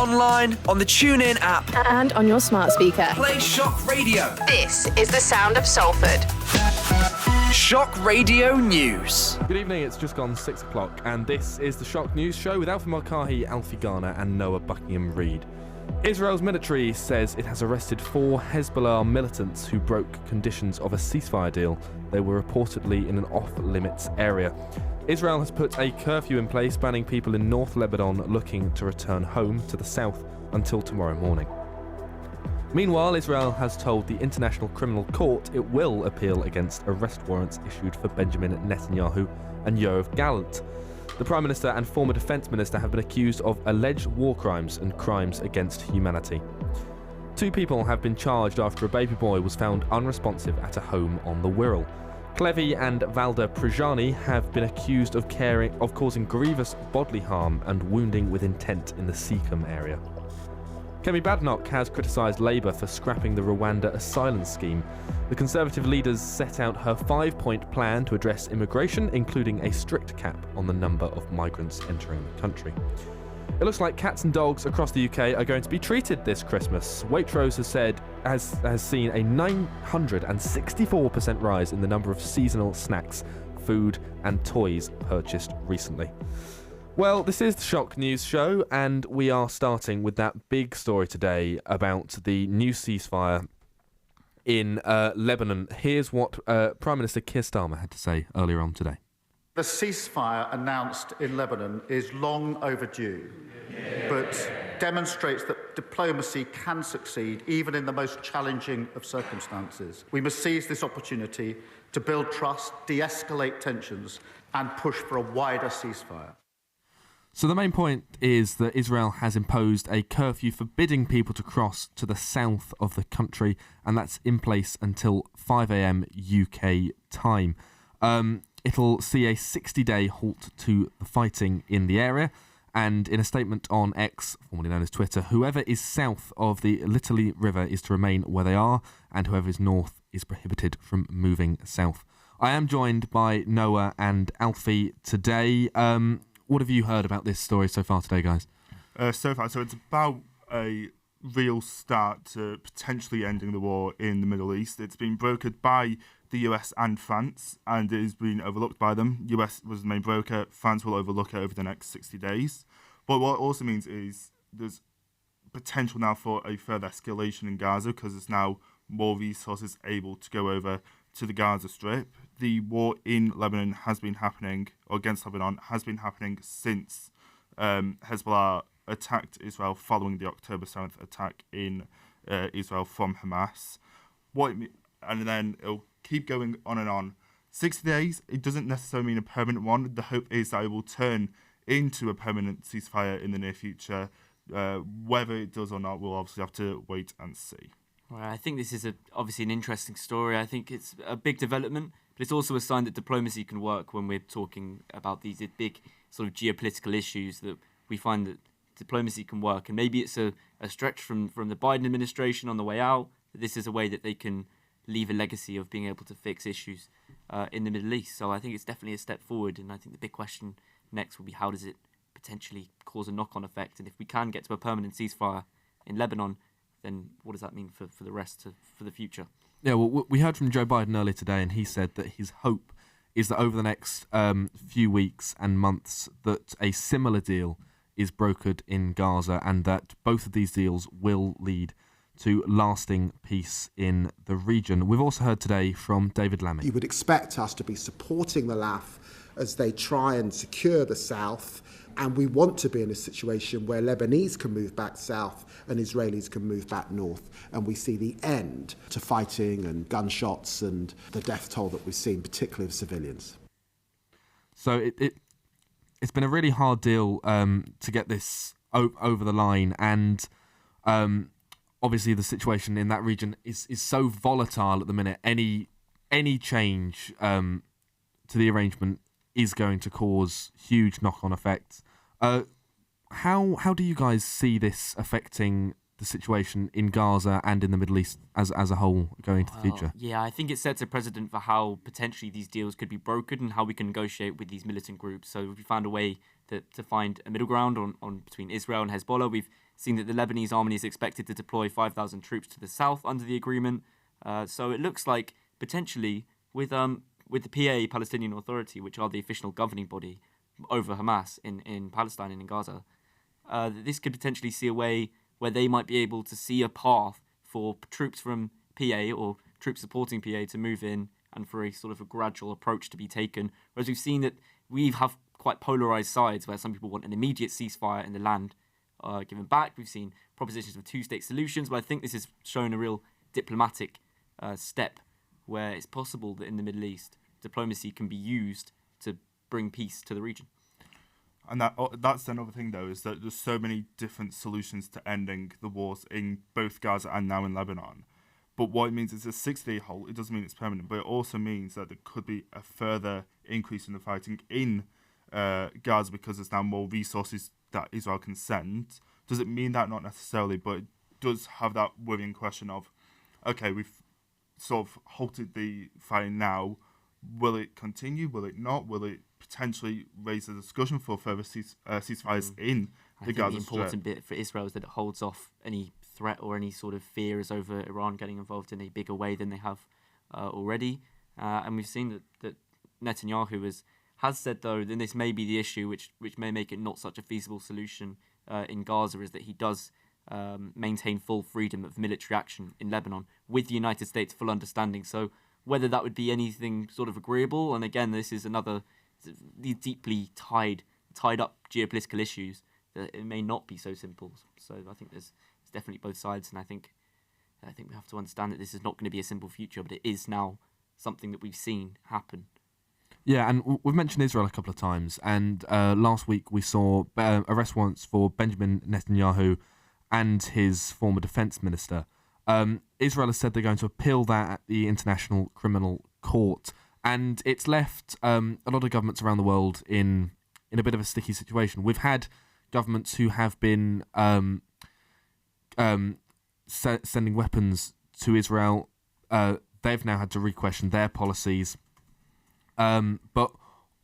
online, on the TuneIn app, and on your smart speaker. Play Shock Radio. This is the sound of Salford. Shock Radio News. Good evening, it's just gone 6 o'clock, and this is the Shock News Show with Alfie Mulcahy, Alfie Garner, and Noah Buckingham Reid. Israel's military says it has arrested 4 Hezbollah militants who broke conditions of a ceasefire deal. They were reportedly in an off-limits area. Israel has put a curfew in place banning people in North Lebanon looking to return home to the south until tomorrow morning. Meanwhile, Israel has told the International Criminal Court it will appeal against arrest warrants issued for Benjamin Netanyahu and Yoav Gallant. The Prime Minister and former Defence Minister have been accused of alleged war crimes and crimes against humanity. 2 people have been charged after a baby boy was found unresponsive at a home on the Wirral. Clevy and Valda Prajani have been accused of causing grievous bodily harm and wounding with intent in the Seacombe area. Kemi Badenoch has criticised Labour for scrapping the Rwanda asylum scheme. The Conservative leaders set out her 5-point plan to address immigration, including a strict cap on the number of migrants entering the country. It looks like cats and dogs across the UK are going to be treated this Christmas. Waitrose has seen a 964% rise in the number of seasonal snacks, food and toys purchased recently. Well, this is the Shock News Show, and we are starting with that big story today about the new ceasefire in Lebanon. Here's what Prime Minister Keir Starmer had to say earlier on today. The ceasefire announced in Lebanon is long overdue, but demonstrates that diplomacy can succeed even in the most challenging of circumstances. We must seize this opportunity to build trust, de-escalate tensions, and push for a wider ceasefire. So the main point is that Israel has imposed a curfew forbidding people to cross to the south of the country, and that's in place until 5 a.m. UK time. It'll see a 60-day halt to the fighting in the area, and in a statement on X, formerly known as Twitter, whoever is south of the Little River is to remain where they are, and whoever is north is prohibited from moving south. I am joined by Noah and Alfie today. What have you heard about this story so far today, guys? So it's about a real start to potentially ending the war in the Middle East. It's been brokered by the US and France, and it has been overlooked by them. US was the main broker. France will overlook it over the next 60 days. But what it also means is there's potential now for a further escalation in Gaza, because there's now more resources able to go over to the Gaza Strip. The war in Lebanon has been happening, or against Lebanon, has been happening since Hezbollah attacked Israel following the October 7th attack in Israel from Hamas. And then it'll keep going on and on. 60 days, it doesn't necessarily mean a permanent one. The hope is that it will turn into a permanent ceasefire in the near future. Whether it does or not, we'll obviously have to wait and see. Well, I think this is obviously an interesting story. I think it's a big development, but it's also a sign that diplomacy can work when we're talking about these big sort of geopolitical issues, that we find that diplomacy can work. And maybe it's a stretch from the Biden administration on the way out, that this is a way that they can leave a legacy of being able to fix issues in the Middle East. So I think it's definitely a step forward. And I think the big question next will be, how does it potentially cause a knock-on effect? And if we can get to a permanent ceasefire in Lebanon, then what does that mean for the rest for the future? Yeah, well, we heard from Joe Biden earlier today, and he said that his hope is that over the next few weeks and months that a similar deal is brokered in Gaza, and that both of these deals will lead to lasting peace in the region. We've also heard today from David Lammy. You would expect us to be supporting the LAF as they try and secure the south, and we want to be in a situation where Lebanese can move back south and Israelis can move back north, and we see the end to fighting and gunshots and the death toll that we've seen, particularly of civilians. So it's been a really hard deal to get this over the line, and obviously the situation in that region is so volatile at the minute. Any change to the arrangement is going to cause huge knock-on effects. How do you guys see this affecting the situation in Gaza and in the Middle East as a whole going into the future? Yeah, I think it sets a precedent for how potentially these deals could be brokered and how we can negotiate with these militant groups. So if we found a way to find a middle ground on between Israel and Hezbollah. We've seen that the Lebanese army is expected to deploy 5,000 troops to the south under the agreement. So it looks like potentially with the PA, Palestinian Authority, which are the official governing body over Hamas in Palestine and in Gaza, this could potentially see a way where they might be able to see a path for troops from PA or troops supporting PA to move in and for a sort of a gradual approach to be taken. Whereas we've seen that we have quite polarised sides where some people want an immediate ceasefire in the land given back. We've seen propositions of two-state solutions, but I think this has shown a real diplomatic step where it's possible that in the Middle East, diplomacy can be used to bring peace to the region. And that's another thing, though, is that there's so many different solutions to ending the wars in both Gaza and now in Lebanon. But what it means is a 6-day halt. It doesn't mean it's permanent, but it also means that there could be a further increase in the fighting in Gaza because there's now more resources that Israel can send. Does it mean that? Not necessarily, but it does have that worrying question of, okay, we've sort of halted the fighting now. Will it continue? Will it not? Will it potentially raise a discussion for further ceasefires in the Gaza Strip? The important bit for Israel is that it holds off any threat or any sort of fears over Iran getting involved in a bigger way than they have already. And we've seen that Netanyahu has said, though, that this may be the issue which may make it not such a feasible solution in Gaza, is that he does maintain full freedom of military action in Lebanon with the United States' full understanding. So whether that would be anything sort of agreeable, and again, this is another deeply tied up geopolitical issues, that it may not be so simple. So I think there's definitely both sides, and I think we have to understand that this is not going to be a simple future, but it is now something that we've seen happen. Yeah, and we've mentioned Israel a couple of times, and last week we saw arrest warrants for Benjamin Netanyahu and his former defence minister. Israel has said they're going to appeal that at the International Criminal Court, and it's left a lot of governments around the world in a bit of a sticky situation. We've had governments who have been sending weapons to Israel. They've now had to re-question their policies. But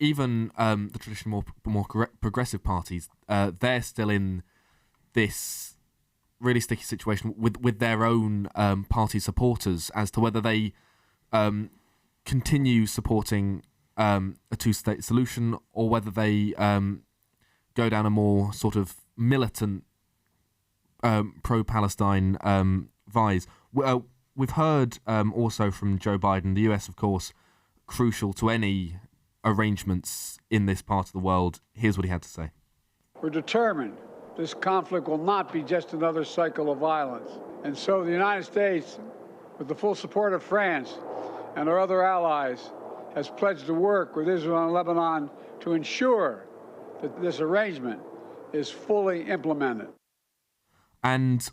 even the traditional more progressive parties, they're still in this really sticky situation with their own party supporters as to whether they continue supporting a two-state solution or whether they go down a more sort of militant pro-Palestine vise. We've heard also from Joe Biden, the US, of course, crucial to any arrangements in this part of the world. Here's what he had to say. We're determined this conflict will not be just another cycle of violence. And so the United States, with the full support of France and our other allies, has pledged to work with Israel and Lebanon to ensure that this arrangement is fully implemented. And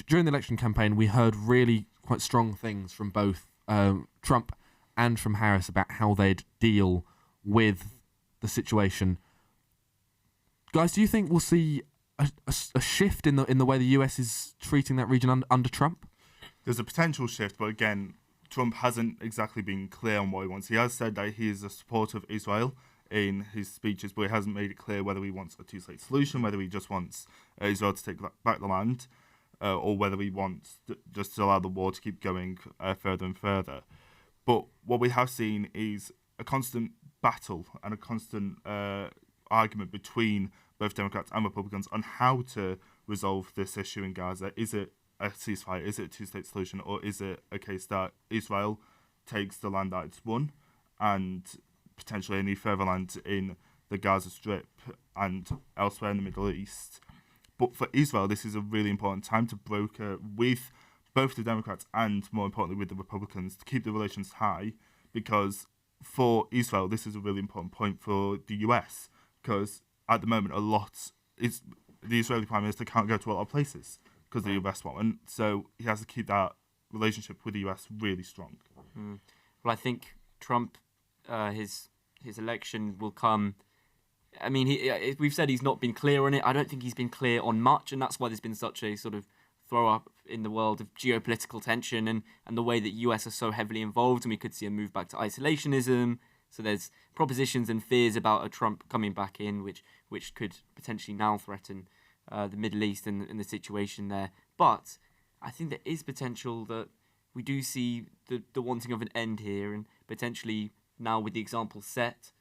during the election campaign, we heard really quite strong things from both Trump and from Harris about how they'd deal with the situation. Guys, do you think we'll see a shift in the way the US is treating that region under Trump? There's a potential shift, but again, Trump hasn't exactly been clear on what he wants. He has said that he is a supporter of Israel in his speeches, but he hasn't made it clear whether he wants a two-state solution, whether he just wants Israel to take back the land, or whether he wants just to allow the war to keep going further and further. But what we have seen is a constant battle and a constant argument between both Democrats and Republicans on how to resolve this issue in Gaza. Is it a ceasefire? Is it a two-state solution? Or is it a case that Israel takes the land that it's won and potentially any further land in the Gaza Strip and elsewhere in the Middle East? But for Israel, this is a really important time to broker with both the Democrats and, more importantly, with the Republicans to keep the relations high, because for Israel, this is a really important point for the US, because at the moment, the Israeli Prime Minister can't go to a lot of places because of the US won't, and so he has to keep that relationship with the US really strong. Well, I think Trump, his election will come. I mean, we've said he's not been clear on it. I don't think he's been clear on much, and that's why there's been such a sort of throw up in the world of geopolitical tension and the way that US are so heavily involved, and we could see a move back to isolationism. So there's propositions and fears about a Trump coming back in, which could potentially now threaten the Middle East and the situation there. But I think there is potential that we do see the wanting of an end here, and potentially now with the example set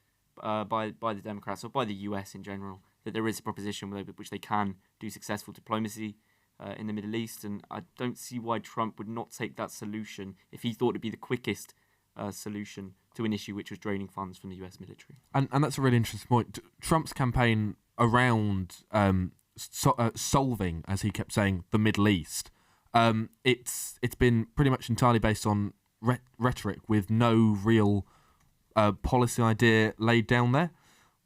by the Democrats or by the US in general, that there is a proposition which they can do successful diplomacy in the Middle East. And I don't see why Trump would not take that solution if he thought it'd be the quickest solution to an issue which was draining funds from the US military. And that's a really interesting point. Trump's campaign around solving, as he kept saying, the Middle East, it's been pretty much entirely based on rhetoric with no real policy idea laid down there.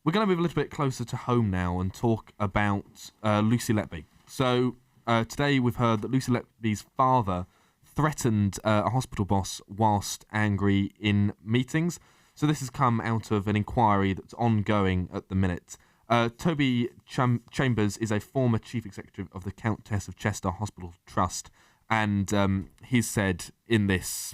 We're going to move a little bit closer to home now and talk about Lucy Letby. So today we've heard that Lucy Letby's father threatened a hospital boss whilst angry in meetings. So this has come out of an inquiry that's ongoing at the minute. Toby Chambers is a former chief executive of the Countess of Chester Hospital Trust, and he's said in this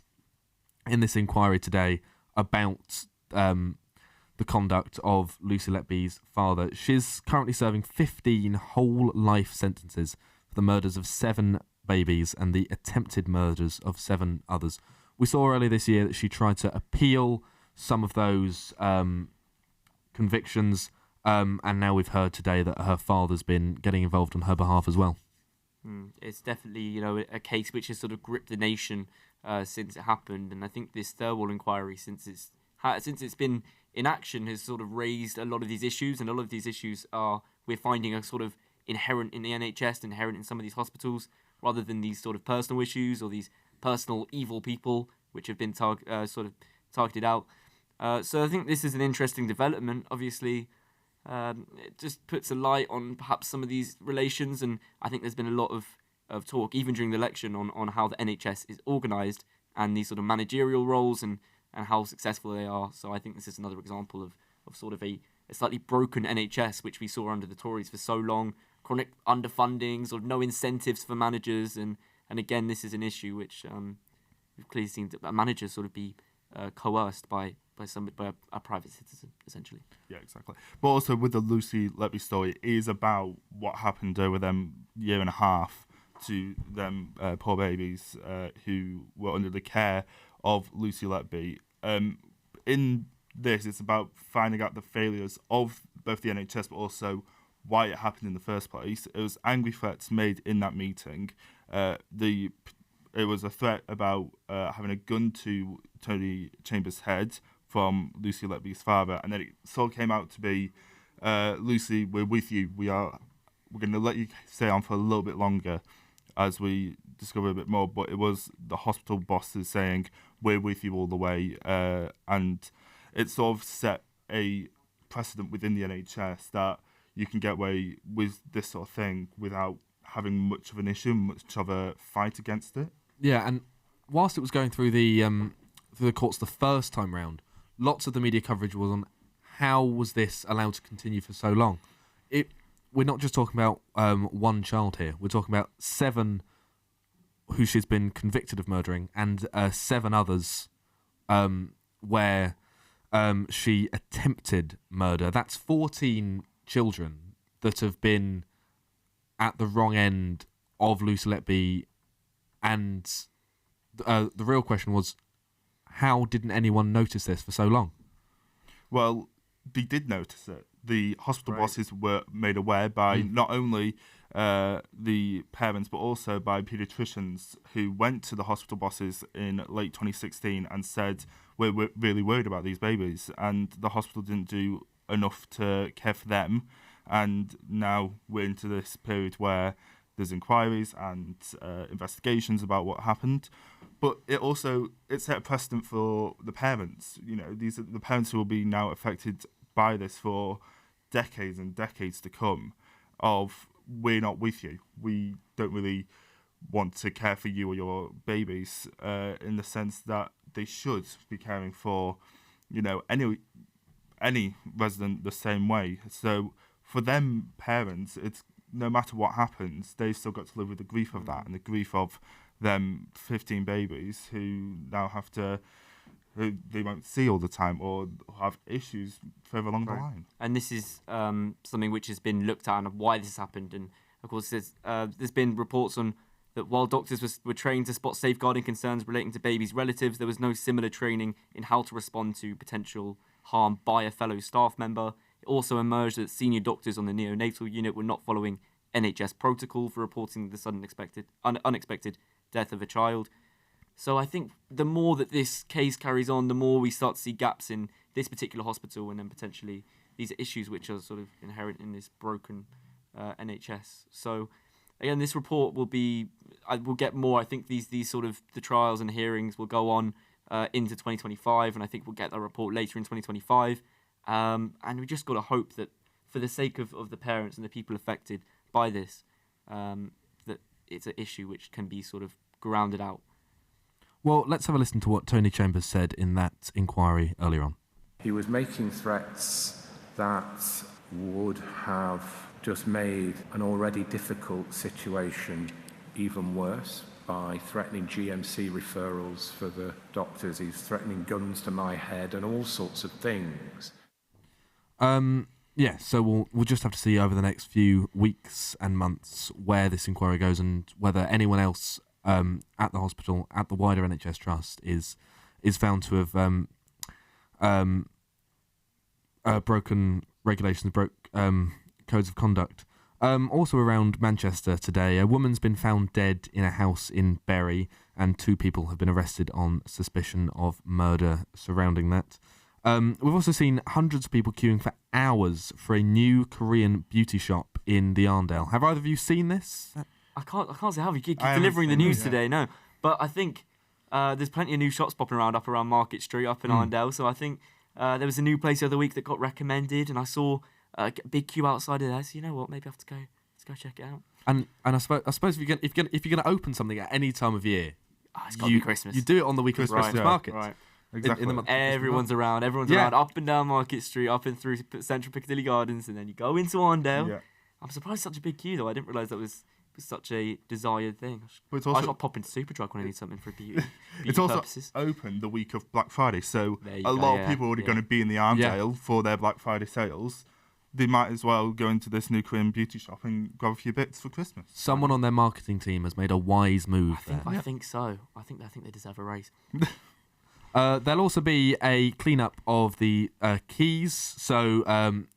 inquiry today about the conduct of Lucy Letby's father. She's currently serving 15 whole life sentences for the murders of 7 babies and the attempted murders of 7 others. We saw earlier this year that she tried to appeal some of those convictions, and now we've heard today that her father's been getting involved on her behalf as well. It's definitely, a case which has sort of gripped the nation since it happened, and I think this Thirlwall inquiry, since it's been in action, has sort of raised a lot of these issues, and a lot of these issues we're finding are sort of inherent in the NHS, inherent in some of these hospitals, rather than these sort of personal issues or these personal evil people which have been targeted out. So I think this is an interesting development. Obviously, it just puts a light on perhaps some of these relations, and I think there's been a lot of talk, even during the election, on how the NHS is organised and these sort of managerial roles and how successful they are. So I think this is another example of sort of a slightly broken NHS, which we saw under the Tories for so long, chronic underfunding, sort of no incentives for managers, and again, this is an issue which we've clearly seen that managers sort of be coerced by a private citizen, essentially. Yeah, exactly. But also with the Lucy Letby story, it is about what happened over them year and a half to them poor babies who were under the care of Lucy Letby. In this, it's about finding out the failures of both the NHS, but also why it happened in the first place. It was angry threats made in that meeting. It was a threat about having a gun to Tony Chambers' head from Lucy Letby's father, and then it sort of came out to be, Lucy, we're with you. We're going to let you stay on for a little bit longer as we discover a bit more. But it was the hospital bosses saying, we're with you all the way, and it sort of set a precedent within the NHS that you can get away with this sort of thing without having much of an issue, much of a fight against it. Yeah, and whilst it was going through the courts the first time round, lots of the media coverage was on how was this allowed to continue for so long. We're not just talking about one child here. We're talking about 7 who she's been convicted of murdering, and 7 others where she attempted murder. That's 14 children that have been at the wrong end of Lucy Letby, and the real question was, how didn't anyone notice this for so long? Well, they did notice it. The hospital bosses were made aware by not only the parents, but also by paediatricians who went to the hospital bosses in late 2016 and said, we're really worried about these babies. And the hospital didn't do enough to care for them. And now we're into this period where there's inquiries and investigations about what happened. But it set a precedent for the parents. These are the parents who will be now affected by this for decades and decades to come, of we're not with you. We don't really want to care for you or your babies in the sense that they should be caring for, any resident the same way. So for them parents, it's no matter what happens, they've still got to live with the grief of that and the grief of them 15 babies who now have to who they won't see all the time or have issues further along the line. And this is something which has been looked at and why this has happened. And of course, there's been reports on that while doctors were trained to spot safeguarding concerns relating to babies' relatives, there was no similar training in how to respond to potential harm by a fellow staff member. It also emerged that senior doctors on the neonatal unit were not following NHS protocol for reporting the sudden unexpected death of a child. So I think the more that this case carries on, the more we start to see gaps in this particular hospital, and then potentially these issues which are sort of inherent in this broken NHS. So again, this report will get more. I think these sort of the trials and hearings will go on into 2025, and I think we'll get that report later in 2025. And we just got to hope that, for the sake of the parents and the people affected by this, that it's an issue which can be sort of grounded out. Well, let's have a listen to what Tony Chambers said in that inquiry earlier on. He was making threats that would have just made an already difficult situation even worse by threatening GMC referrals for the doctors. He's threatening guns to my head and all sorts of things. Yeah, so we'll just have to see over the next few weeks and months where this inquiry goes and whether anyone else at the hospital, at the wider NHS Trust, is found to have broken regulations, codes of conduct. Also around Manchester today, a woman's been found dead in a house in Bury, and 2 people have been arrested on suspicion of murder surrounding that. We've also seen hundreds of people queuing for hours for a new Korean beauty shop in the Arndale. Have either of you seen this? I can't say how you keep delivering the news today, no. But I think there's plenty of new shops popping around up around Market Street, up in Arndale. So I think there was a new place the other week that got recommended, and I saw a big queue outside of there. So you know what? Maybe I have to go. Let's go check it out. And I suppose if you're going to open something at any time of year, it's got to be Christmas. You do it on the week of Christmas market. Right. Exactly. Everyone's around, up and down Market Street, up and through Central Piccadilly Gardens, and then you go into Arndale. Yeah. I'm surprised such a big queue though. I didn't realise that was such a desired thing. I should pop into Superdrug when I need something for beauty it's also purposes. Open the week of Black Friday, so a lot of people are already going to be in the Arndale for their Black Friday sales. They might as well go into this new Korean beauty shop and grab a few bits for Christmas. Someone on their marketing team has made a wise move I think so. I think they deserve a raise. There'll also be a clean-up of the quays. So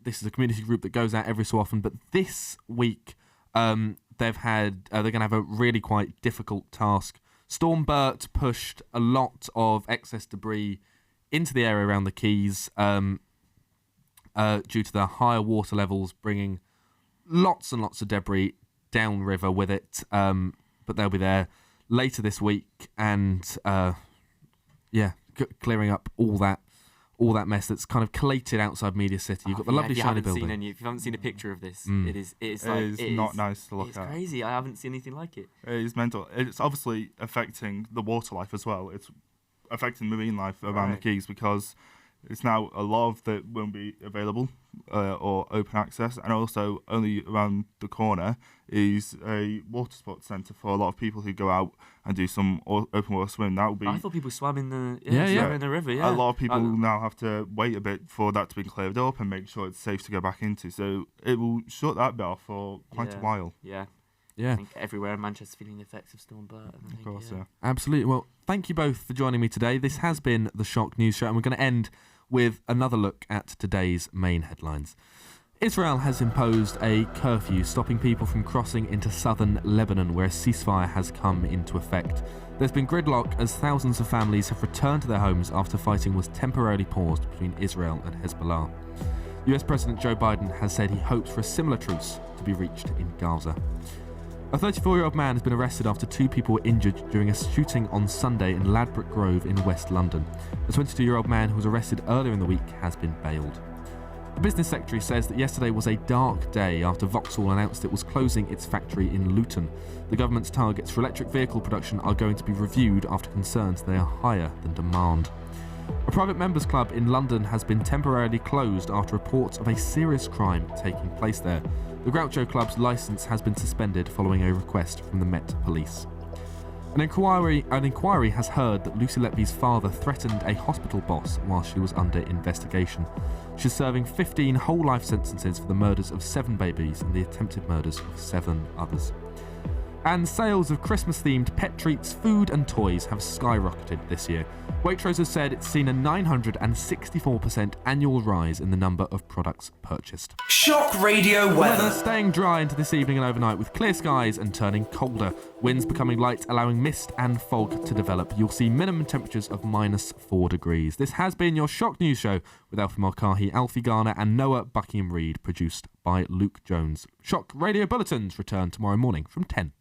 this is a community group that goes out every so often. But this week, they're going to have a really quite difficult task. Storm Bert pushed a lot of excess debris into the area around the quays due to the higher water levels, bringing lots and lots of debris downriver with it. But they'll be there later this week and clearing up all that mess that's kind of collated outside Media City. You've got the lovely shiny building. If you haven't seen a picture of this, it is not nice to look at. It's crazy. I haven't seen anything like it. It is mental. It's obviously affecting the water life as well. It's affecting marine life around the quays because it's now a lot of that won't be available or open access, and also only around the corner is a water sports centre for a lot of people who go out and do some open water swim. That will be. I thought people swam in the in the river. Yeah, a lot of people now have to wait a bit for that to be cleared up and make sure it's safe to go back into. So it will shut that bit off for quite a while. Yeah. Yeah. I think everywhere in Manchester feeling the effects of Storm Bert. Of course, yeah. Absolutely. Well, thank you both for joining me today. This has been the Shock News Show, and we're going to end with another look at today's main headlines. Israel has imposed a curfew stopping people from crossing into southern Lebanon, where a ceasefire has come into effect. There's been gridlock as thousands of families have returned to their homes after fighting was temporarily paused between Israel and Hezbollah. US President Joe Biden has said he hopes for a similar truce to be reached in Gaza. A 34-year-old man has been arrested after 2 people were injured during a shooting on Sunday in Ladbroke Grove in West London. A 22-year-old man who was arrested earlier in the week has been bailed. The business secretary says that yesterday was a dark day after Vauxhall announced it was closing its factory in Luton. The government's targets for electric vehicle production are going to be reviewed after concerns they are higher than demand. A private members club in London has been temporarily closed after reports of a serious crime taking place there. The Groucho Club's licence has been suspended following a request from the Met Police. An inquiry has heard that Lucy Letby's father threatened a hospital boss while she was under investigation. She's serving 15 whole life sentences for the murders of 7 babies and the attempted murders of 7 others. And sales of Christmas-themed pet treats, food and toys have skyrocketed this year. Waitrose has said it's seen a 964% annual rise in the number of products purchased. Shock Radio weather. Staying dry into this evening and overnight with clear skies and turning colder. Winds becoming light, allowing mist and fog to develop. You'll see minimum temperatures of -4 degrees. This has been your Shock News Show with Alfie Mulcahy, Alfie Garner and Noah Buckingham Reid, produced by Luke Jones. Shock Radio Bulletins return tomorrow morning from 10.